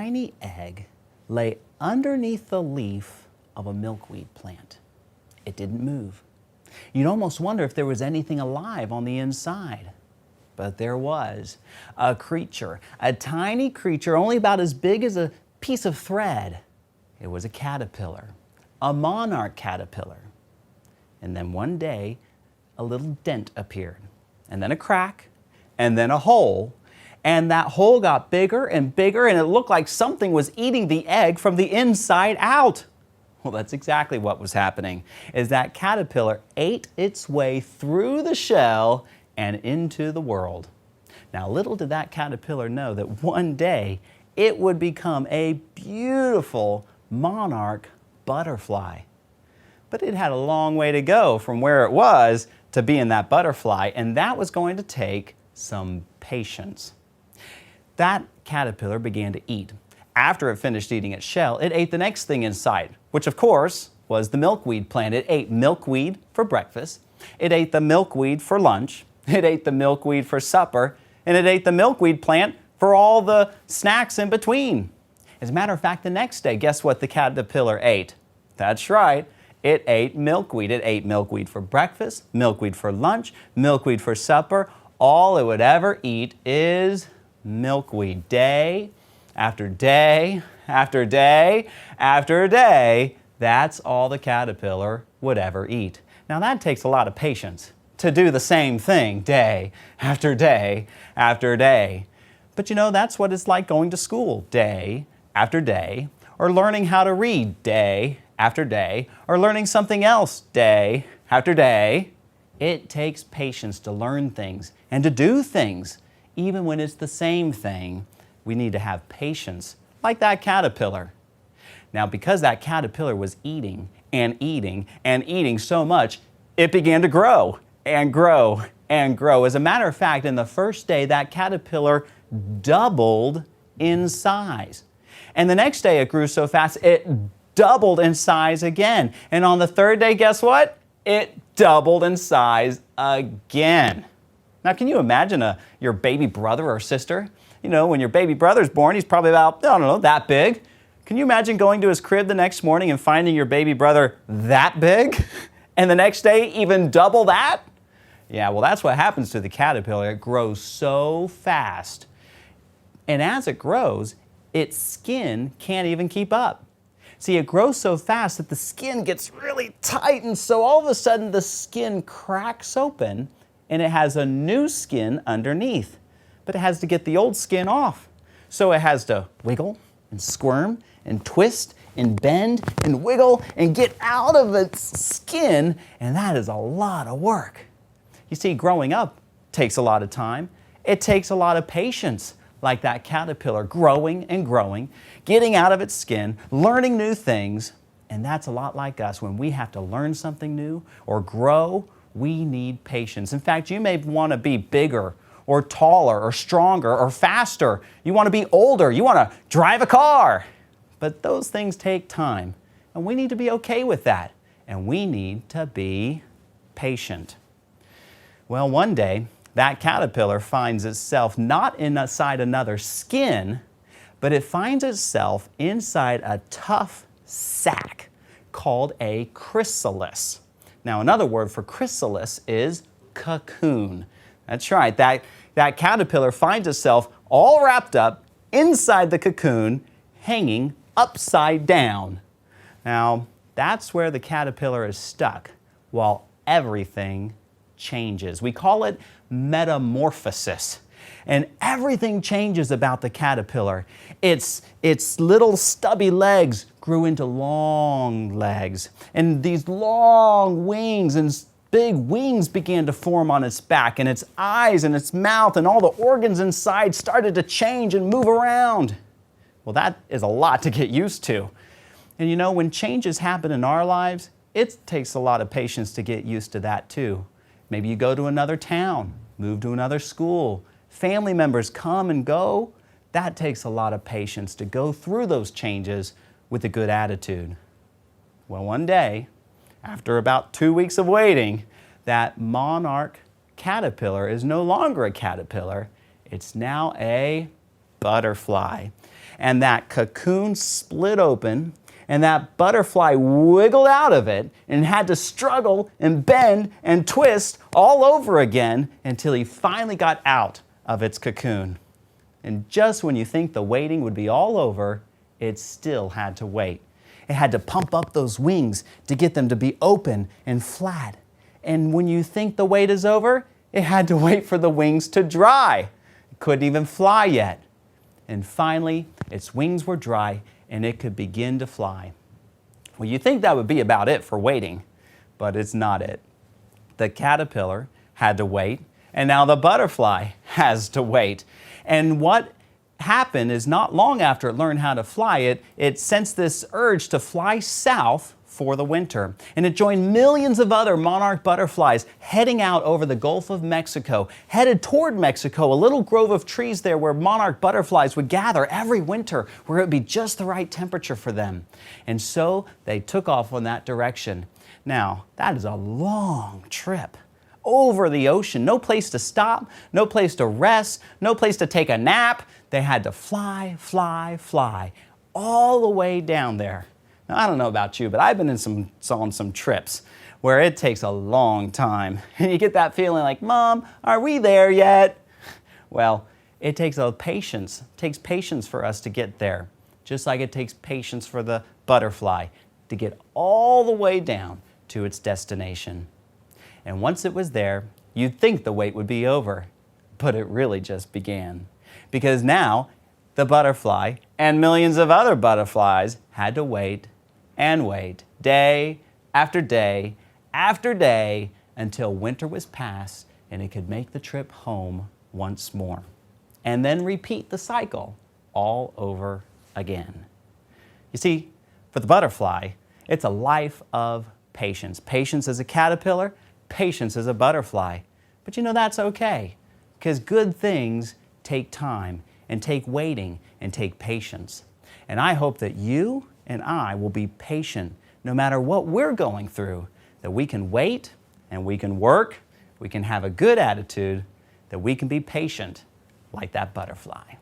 tiny egg lay underneath the leaf of a milkweed plant. It didn't move. You'd almost wonder if there was anything alive on the inside. But there was a creature, a tiny creature only about as big as a piece of thread. It was a caterpillar, a monarch caterpillar. And then one day, a little dent appeared, and then a crack, and then a hole. And that hole got bigger and bigger, and it looked like something was eating the egg from the inside out. Well, that's exactly what was happening, is that caterpillar ate its way through the shell and into the world. Now, little did that caterpillar know that one day it would become a beautiful monarch butterfly. But it had a long way to go from where it was to being that butterfly, and that was going to take some patience. That caterpillar began to eat. After it finished eating its shell, it ate the next thing inside, which of course was the milkweed plant. It ate milkweed for breakfast, it ate the milkweed for lunch, it ate the milkweed for supper, and it ate the milkweed plant for all the snacks in between. As a matter of fact, the next day, guess what the caterpillar ate? That's right, it ate milkweed. It ate milkweed for breakfast, milkweed for lunch, milkweed for supper. All it would ever eat is milkweed. Day after day after day after day, that's all the caterpillar would ever eat. Now that takes a lot of patience to do the same thing day after day after day. But you know, that's what it's like going to school day after day, or learning how to read day after day, or learning something else day after day. It takes patience to learn things and to do things. Even when it's the same thing, we need to have patience, like that caterpillar. Now, because that caterpillar was eating and eating and eating so much, it began to grow and grow and grow. As a matter of fact, in the first day, that caterpillar doubled in size. And the next day it grew so fast, it doubled in size again. And on the third day, guess what? It doubled in size again. Now, can you imagine your baby brother or sister? You know, when your baby brother's born, he's probably about, I don't know, that big. Can you imagine going to his crib the next morning and finding your baby brother that big? And the next day, even double that? Yeah, well, that's what happens to the caterpillar. It grows so fast. And as it grows, its skin can't even keep up. See, it grows so fast that the skin gets really tight, and so all of a sudden the skin cracks open and it has a new skin underneath. But it has to get the old skin off. So it has to wiggle and squirm and twist and bend and wiggle and get out of its skin, and that is a lot of work. You see, growing up takes a lot of time. It takes a lot of patience, like that caterpillar growing and growing, getting out of its skin, learning new things, and that's a lot like us. When we have to learn something new or grow, we need patience. In fact, you may want to be bigger or taller or stronger or faster. You want to be older. You want to drive a car. But those things take time, and we need to be okay with that, and we need to be patient. Well, one day, that caterpillar finds itself not inside another skin, but it finds itself inside a tough sac called a chrysalis. Now, another word for chrysalis is cocoon. That's right, that caterpillar finds itself all wrapped up inside the cocoon, hanging upside down. Now, that's where the caterpillar is stuck while everything changes. We call it metamorphosis. And everything changes about the caterpillar. Its little stubby legs grew into long legs. And these long wings and big wings began to form on its back. And its eyes and its mouth and all the organs inside started to change and move around. Well, that is a lot to get used to. And you know, when changes happen in our lives, it takes a lot of patience to get used to that too. Maybe you go to another town, move to another school, family members come and go. That takes a lot of patience to go through those changes with a good attitude. Well, one day, after about 2 weeks of waiting, that monarch caterpillar is no longer a caterpillar. It's now a butterfly. and that cocoon split open, and that butterfly wiggled out of it and had to struggle and bend and twist all over again until he finally got out of its cocoon. And just when you think the waiting would be all over, it still had to wait. It had to pump up those wings to get them to be open and flat. And when you think the wait is over, it had to wait for the wings to dry. It couldn't even fly yet. And finally, its wings were dry and it could begin to fly. Well, you think that would be about it for waiting, but it's not it. The caterpillar had to wait, and now the butterfly has to wait. And what happened is not long after it learned how to fly, it sensed this urge to fly south for the winter. And it joined millions of other monarch butterflies heading out over the Gulf of Mexico, headed toward Mexico, a little grove of trees there where monarch butterflies would gather every winter, where it would be just the right temperature for them. And so they took off in that direction. Now, that is a long trip over the ocean. No place to stop, no place to rest, no place to take a nap. They had to fly, fly, fly all the way down there. Now, I don't know about you, but I've been on some trips where it takes a long time. And you get that feeling like, Mom, are we there yet? Well, it takes patience. It takes patience for us to get there, just like it takes patience for the butterfly to get all the way down to its destination. And once it was there, you'd think the wait would be over, but it really just began. Because now, the butterfly and millions of other butterflies had to wait and wait, day after day after day, until winter was past and it could make the trip home once more. And then repeat the cycle all over again. You see, for the butterfly, it's a life of patience. Patience as a caterpillar, patience as a butterfly. But you know, that's okay, because good things take time and take waiting and take patience. And I hope that you and I will be patient no matter what we're going through, that we can wait and we can work, we can have a good attitude, that we can be patient like that butterfly.